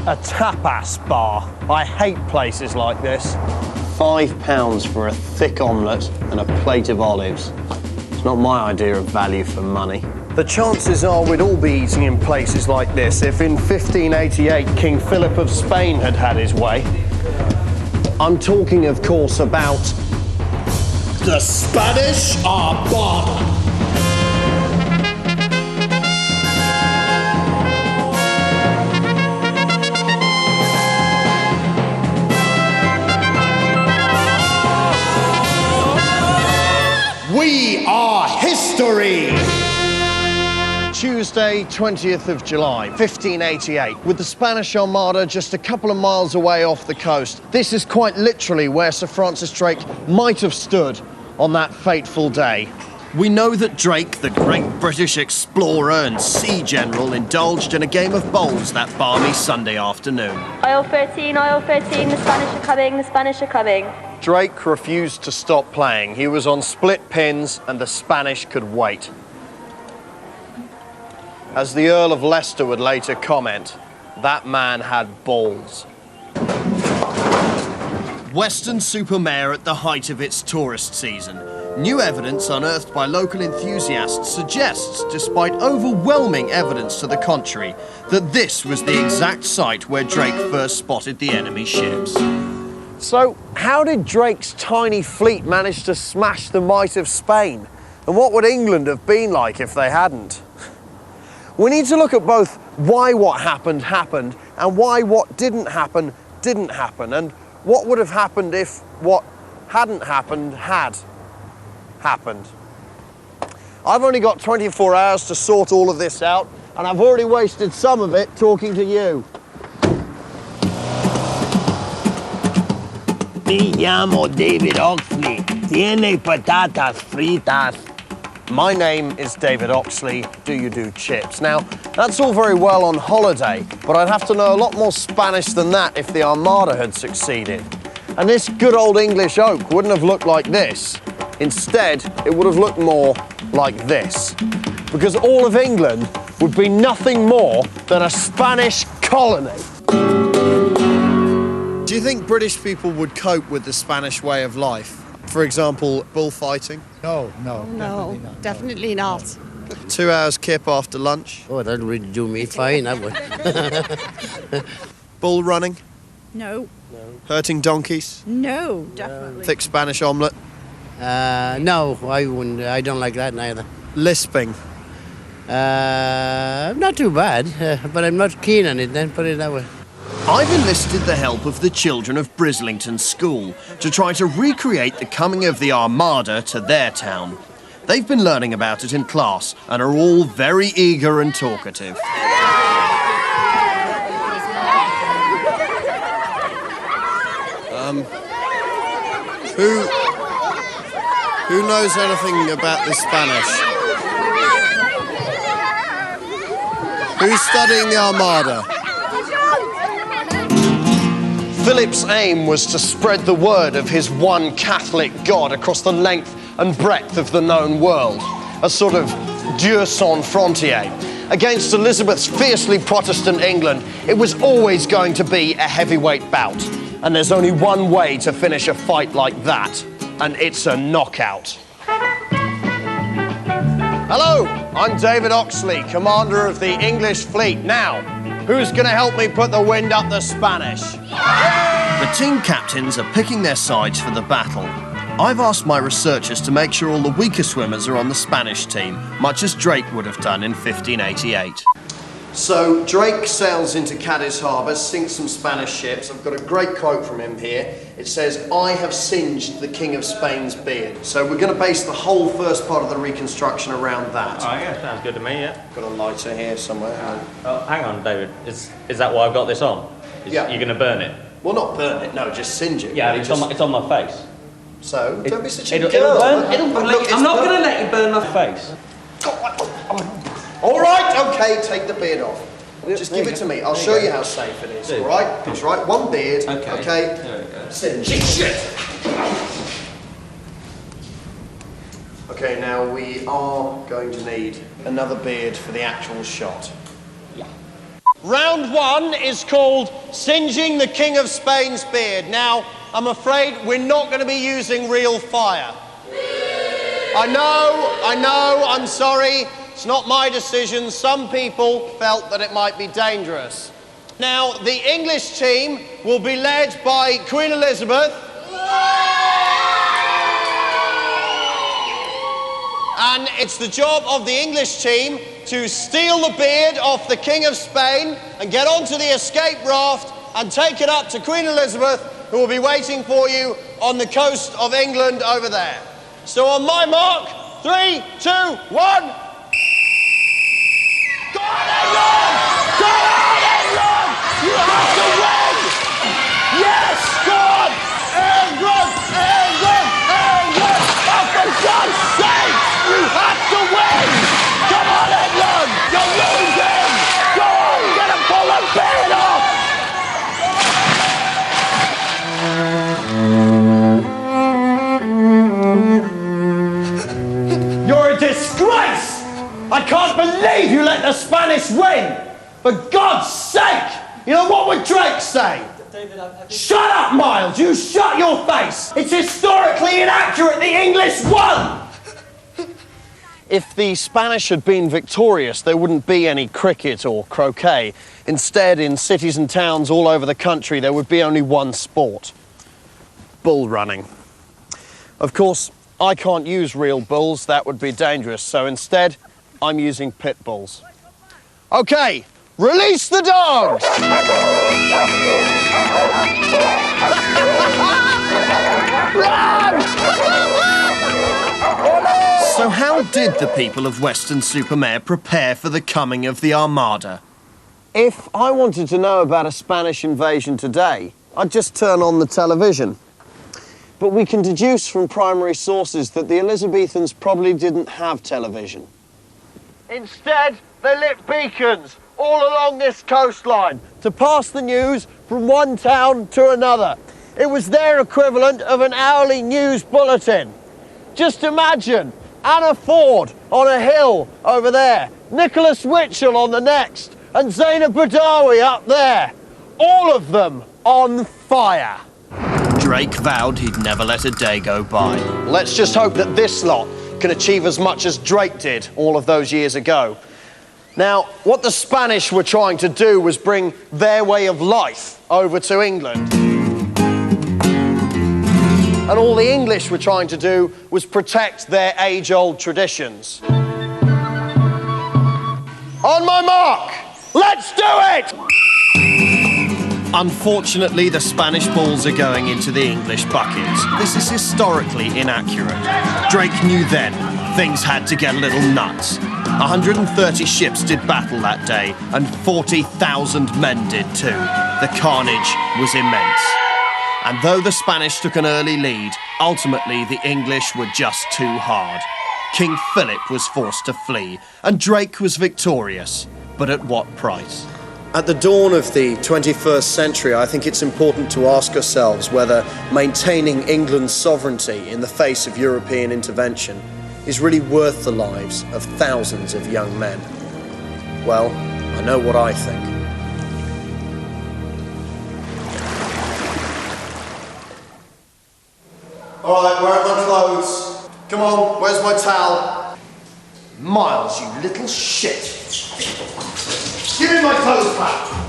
A tapas bar. I hate places like this. £5 for a thick omelette and a plate of olives. It's not my idea of value for money. The chances are we'd all be eating in places like this if in 1588 King Philip of Spain had had his way. I'm talking, of course, about the Spanish Armada. We are history! Tuesday, 20th of July, 1588, with the Spanish Armada just a couple of miles away off the coast. This is quite literally where Sir Francis Drake might have stood on that fateful day. We know that Drake, the great British explorer and sea general, indulged in a game of bowls that balmy Sunday afternoon. Aisle 13, aisle 13, the Spanish are coming, the Spanish are coming. Drake refused to stop playing. He was on split pins and the Spanish could wait. As the Earl of Leicester would later comment, that man had balls. Weston-super-Mare at the height of its tourist season. New evidence unearthed by local enthusiasts suggests, despite overwhelming evidence to the contrary, that this was the exact site where Drake first spotted the enemy ships. So, how did Drake's tiny fleet manage to smash the might of Spain? And what would England have been like if they hadn't? We need to look at both why what happened happened and why what didn't happen, and what would have happened if what hadn't happened had happened. I've only got 24 hours to sort all of this out, and I've already wasted some of it talking to you. Me llamo David Oxley. Tiene patatas fritas. My name is David Oxley. Do you do chips? Now, that's all very well on holiday, but I'd have to know a lot more Spanish than that if the Armada had succeeded. And this good old English oak wouldn't have looked like this. Instead, it would have looked more like this. Because all of England would be nothing more than a Spanish colony. Do you think British people would cope with the Spanish way of life? For example, bullfighting? No, definitely not. 2 hours kip after lunch? Oh, that would do me fine, that would. Bull running? No. Hurting donkeys? No, definitely. Thick Spanish omelette? No, I wouldn't. I don't like that neither. Lisping? Not too bad, but I'm not keen on it then, put it that way. I've enlisted the help of the children of Brislington School to try to recreate the coming of the Armada to their town. They've been learning about it in class and are all very eager and talkative. Who knows anything about the Spanish? Who's studying the Armada? Philip's aim was to spread the word of his one Catholic God across the length and breadth of the known world, a sort of Dieu sans frontières. Against Elizabeth's fiercely Protestant England, it was always going to be a heavyweight bout. And there's only one way to finish a fight like that, and it's a knockout. Hello, I'm David Oxley, commander of the English fleet. Now, who's going to help me put the wind up the Spanish? The team captains are picking their sides for the battle. I've asked my researchers to make sure all the weaker swimmers are on the Spanish team, much as Drake would have done in 1588. So Drake sails into Cadiz harbour, sinks some Spanish ships. I've got a great quote from him here. It says, "I have singed the King of Spain's beard." So we're going to base the whole first part of the reconstruction around that. Oh yeah, sounds good to me, yeah. Got a lighter here somewhere. Oh, hang on, David. Is that why I've got this on? Yeah. You're going to burn it? Well, not burn it, no, just singe it. Yeah, it's on my face. So, don't be such a It'll girl. burn. I'm not going to let you burn my face. All right, okay, take the beard off. Just give it to me. I'll show you how safe it is. All right, that's right. One beard. Okay. There we go. Singe. Shit. Okay, now we are going to need another beard for the actual shot. Yeah. Round one is called Singeing the King of Spain's Beard. Now, I'm afraid we're not going to be using real fire. I know, I'm sorry. It's not my decision. Some people felt that it might be dangerous. Now, the English team will be led by Queen Elizabeth. And it's the job of the English team to steal the beard off the King of Spain and get onto the escape raft and take it up to Queen Elizabeth, who will be waiting for you on the coast of England over there. So on my mark, 3, 2, 1. Go on, England! Go on, England! You have to win! Yes, go on! England! England! England! Oh, for God's sake! You have to win! Come on, England! You're losing! Go on, get a pull the beard off! You're a disgrace! I can't believe you let the Spanish win! For God's sake! You know, what would Drake say? Shut up, Miles! You shut your face! It's historically inaccurate! The English won! If the Spanish had been victorious, there wouldn't be any cricket or croquet. Instead, in cities and towns all over the country, there would be only one sport: bull running. Of course, I can't use real bulls, that would be dangerous, so instead, I'm using pit bulls. Okay, release the dogs! Run! So how did the people of Weston-super-Mare prepare for the coming of the Armada? If I wanted to know about a Spanish invasion today, I'd just turn on the television. But we can deduce from primary sources that the Elizabethans probably didn't have television. Instead, they lit beacons all along this coastline to pass the news from one town to another. It was their equivalent of an hourly news bulletin. Just imagine Anna Ford on a hill over there, Nicholas Witchell on the next, and Zainab Badawi up there. All of them on fire. Drake vowed he'd never let a day go by. Let's just hope that this lot can achieve as much as Drake did all of those years ago. Now, what the Spanish were trying to do was bring their way of life over to England. And all the English were trying to do was protect their age-old traditions. On my mark, let's do it! Unfortunately, the Spanish balls are going into the English buckets. This is historically inaccurate. Drake knew then things had to get a little nuts. 130 ships did battle that day, and 40,000 men did too. The carnage was immense. And though the Spanish took an early lead, ultimately the English were just too hard. King Philip was forced to flee, and Drake was victorious. But at what price? At the dawn of the 21st century, I think it's important to ask ourselves whether maintaining England's sovereignty in the face of European intervention is really worth the lives of thousands of young men. Well, I know what I think. All right, where are my clothes? Come on, where's my towel? Miles, you little shit. Give me my clothes back.